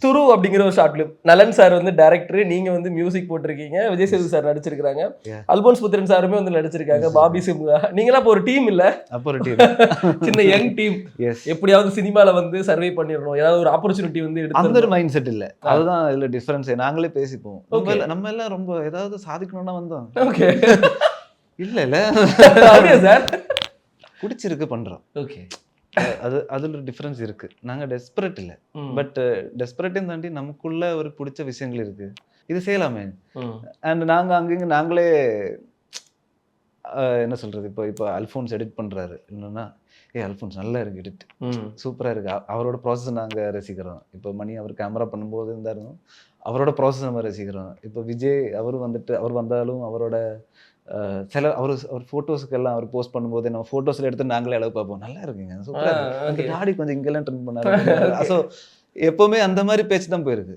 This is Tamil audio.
துரு அப்படிங்கிற ஒரு ஷார்ட் ஃபிலிம். நலன் சார் வந்து டைரக்டர், நீங்க வந்து மியூசிக் போட்டிருக்கீங்க. விஜய் சேது சார் நடிச்சிருக்காங்க. Yeah. அல்போன்ஸ் புத்திரன் சாருமே வந்து நடிச்சிருக்காங்க. பாபி சிம்ஹா. நீங்கலாம் அப்போ ஒரு டீம் இல்ல? அப்போ ஒரு டீம். சின்ன யங் டீம். எஸ். எப்படியாவது சினிமால வந்து சர்வே பண்ணிரணும். ஏதாவது ஒரு ஆப்பர்ச்சுனிட்டி வந்து அந்த ஒரு எடுத்துறணும். மைண்ட் செட் இல்ல. அதுதான் இதுல டிஃபரன்ஸ். நாங்களே பேசிப்போம். Okay. நம்ம எல்லாம் ரொம்ப ஏதாவது சாதிக்கணும்னா வந்தோம். ஓகே. இல்ல அப்படியா சார்? பிடிச்சிருக்கு பண்றோம். ஓகே. அதுல டிஃபரன்ஸ் இருக்கு. நாங்க டெஸ்பரேட் இல்ல. பட் டெஸ்பரேட்டையும் தாண்டி நமக்குள்ள ஒரு பிடிச்ச விஷயங்கள் இருக்கு. இது செய்யலாமே. அண்ட் நாங்க அங்கங்க நாங்களே என்ன சொல்றது, இப்போ அல்ஃபோன்ஸ் எடிட் பண்றாரு. என்னன்னா, அல்ஃபோன்ஸ் நல்லா இருக்கு எடிட், சூப்பரா இருக்கு. அவரோட ப்ராசஸ் நாங்க ரசிக்கிறோம். இப்போ மணி அவர் கேமரா பண்ணும்போது இருந்தாலும் அவரோட ப்ராசஸ் நம்ம ரசிக்கிறோம். இப்போ விஜய் அவர் வந்தாலும் அவரோட அவர் ஃபோட்டோஸ்க்கெல்லாம் அவர் போஸ்ட் பண்ணும்போது நம்ம ஃபோட்டோஸ்ல எடுத்து நாங்களே அளவு பார்ப்போம். நல்லா இருக்குங்க, சூப்பரா இருக்கு. அந்த தாடி கொஞ்சம் இங்கெல்லாம் ட்ரிம் பண்ணாரு. ஸோ எப்பவுமே அந்த மாதிரி பேச்சு தான் போயிருக்கு.